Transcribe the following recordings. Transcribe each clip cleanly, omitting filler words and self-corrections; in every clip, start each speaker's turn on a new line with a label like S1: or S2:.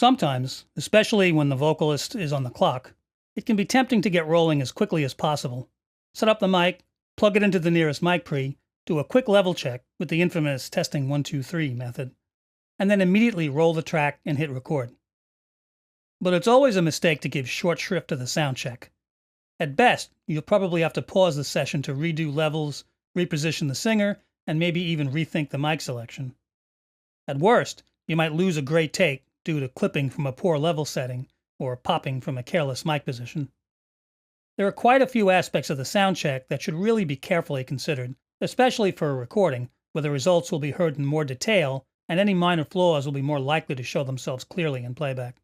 S1: Sometimes, especially when the vocalist is on the clock, it can be tempting to get rolling as quickly as possible. Set up the mic, plug it into the nearest mic pre, do a quick level check with the infamous testing 1, 2, 3 method, and then immediately roll the track and hit record. But it's always a mistake to give short shrift to the sound check. At best, you'll probably have to pause the session to redo levels, reposition the singer, and maybe even rethink the mic selection. At worst, you might lose a great take due to clipping from a poor level setting or popping from a careless mic position. There are quite a few aspects of the sound check that should really be carefully considered, especially for a recording where the results will be heard in more detail and any minor flaws will be more likely to show themselves clearly in playback.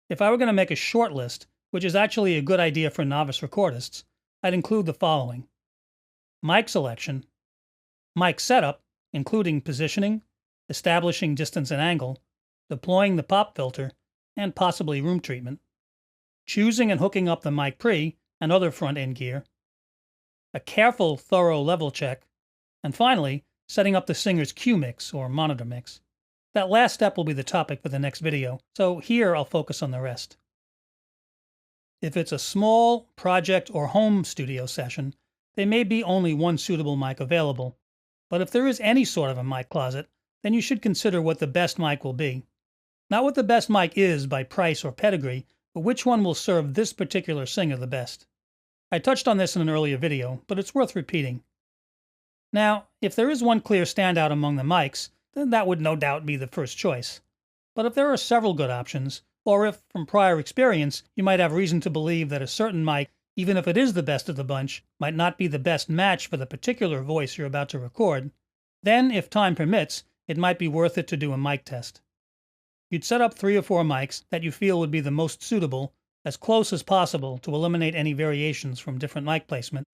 S1: If I were going to make a short list, which is actually a good idea for novice recordists, I'd include the following: mic selection, mic setup, including positioning, establishing distance and angle, deploying the pop filter, and possibly room treatment, choosing and hooking up the mic pre and other front-end gear, a careful, thorough level check, and finally, setting up the singer's cue mix or monitor mix. That last step will be the topic for the next video, so here I'll focus on the rest. If it's a small project or home studio session, there may be only one suitable mic available, but if there is any sort of a mic closet, then you should consider what the best mic will be. Not what the best mic is by price or pedigree, but which one will serve this particular singer the best. I touched on this in an earlier video, but it's worth repeating. Now, if there is one clear standout among the mics, then that would no doubt be the first choice. But if there are several good options, or if, from prior experience, you might have reason to believe that a certain mic, even if it is the best of the bunch, might not be the best match for the particular voice you're about to record, then, if time permits, it might be worth it to do a mic test. You'd set up 3 or 4 mics that you feel would be the most suitable, as close as possible to eliminate any variations from different mic placement,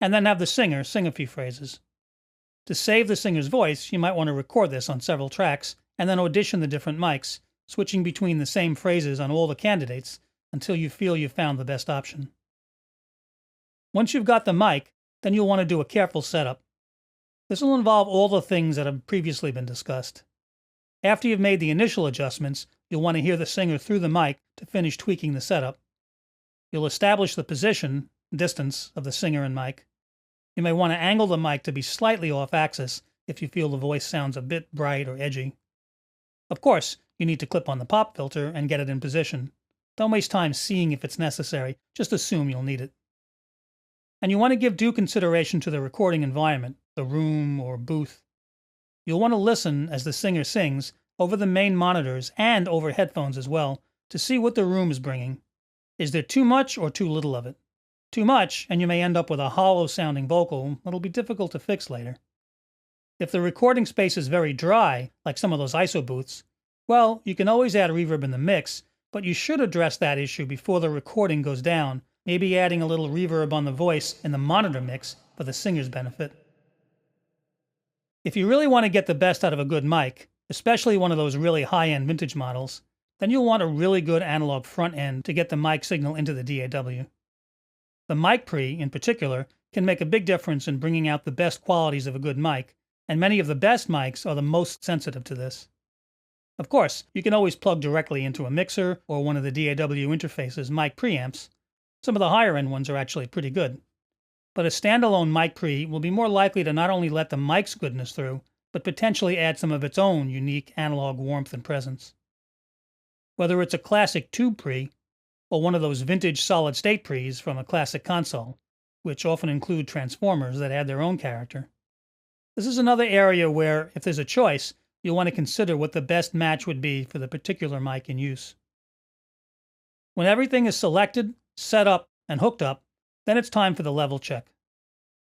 S1: and then have the singer sing a few phrases. To save the singer's voice, you might want to record this on several tracks, and then audition the different mics, switching between the same phrases on all the candidates until you feel you've found the best option. Once you've got the mic, then you'll want to do a careful setup. This will involve all the things that have previously been discussed. After you've made the initial adjustments, you'll want to hear the singer through the mic to finish tweaking the setup. You'll establish the position, distance, of the singer and mic. You may want to angle the mic to be slightly off axis if you feel the voice sounds a bit bright or edgy. Of course, you need to clip on the pop filter and get it in position. Don't waste time seeing if it's necessary, just assume you'll need it. And you want to give due consideration to the recording environment, the room or booth. You'll want to listen as the singer sings over the main monitors and over headphones as well to see what the room is bringing. Is there too much or too little of it? Too much, and you may end up with a hollow-sounding vocal that'll be difficult to fix later. If the recording space is very dry, like some of those ISO booths, well, you can always add reverb in the mix, but you should address that issue before the recording goes down, maybe adding a little reverb on the voice in the monitor mix for the singer's benefit. If you really want to get the best out of a good mic, especially one of those really high-end vintage models, then you'll want a really good analog front end to get the mic signal into the DAW. The mic pre, in particular, can make a big difference in bringing out the best qualities of a good mic, and many of the best mics are the most sensitive to this. Of course, you can always plug directly into a mixer or one of the DAW interface's mic preamps. Some of the higher-end ones are actually pretty good. But a standalone mic pre will be more likely to not only let the mic's goodness through, but potentially add some of its own unique analog warmth and presence. Whether it's a classic tube pre, or one of those vintage solid-state pre's from a classic console, which often include transformers that add their own character. This is another area where, if there's a choice, you'll want to consider what the best match would be for the particular mic in use. When everything is selected, set up, and hooked up, then it's time for the level check.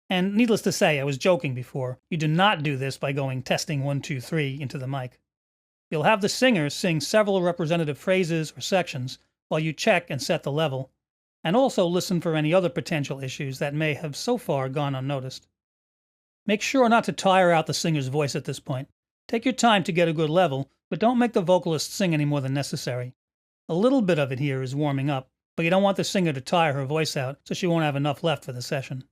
S1: And needless to say, I was joking before, you do not do this by going testing 1, 2, 3 into the mic. You'll have the singer sing several representative phrases or sections while you check and set the level, and also listen for any other potential issues that may have so far gone unnoticed. Make sure not to tire out the singer's voice at this point. Take your time to get a good level, but don't make the vocalist sing any more than necessary. A little bit of it here is warming up, but you don't want the singer to tire her voice out so she won't have enough left for the session.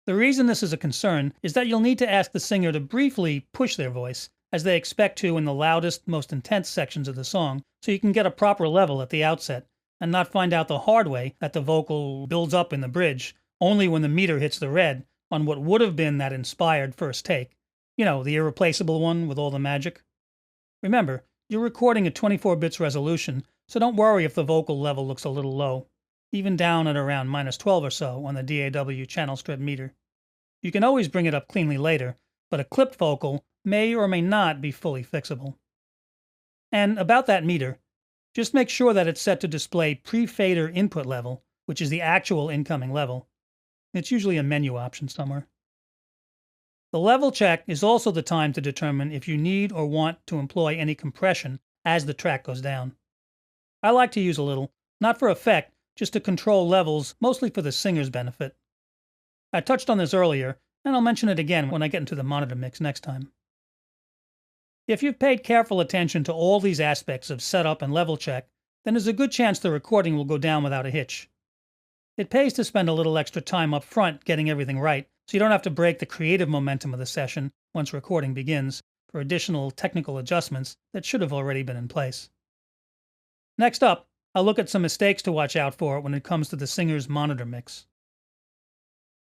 S1: The reason this is a concern is that you'll need to ask the singer to briefly push their voice as they expect to in the loudest, most intense sections of the song, so you can get a proper level at the outset and not find out the hard way that the vocal builds up in the bridge only when the meter hits the red on what would have been that inspired first take. You know, the irreplaceable one with all the magic. Remember, you're recording at 24 bits resolution, so don't worry if the vocal level looks a little low, even down at around -12 or so on the DAW channel strip meter. You can always bring it up cleanly later, but a clipped vocal may or may not be fully fixable. And about that meter, just make sure that it's set to display pre-fader input level, which is the actual incoming level. It's usually a menu option somewhere. The level check is also the time to determine if you need or want to employ any compression as the track goes down. I like to use a little, not for effect, just to control levels, mostly for the singer's benefit. I touched on this earlier, and I'll mention it again when I get into the monitor mix next time. If you've paid careful attention to all these aspects of setup and level check, then there's a good chance the recording will go down without a hitch. It pays to spend a little extra time up front getting everything right, so you don't have to break the creative momentum of the session once recording begins for additional technical adjustments that should have already been in place. Next up, I'll look at some mistakes to watch out for when it comes to the singer's monitor mix.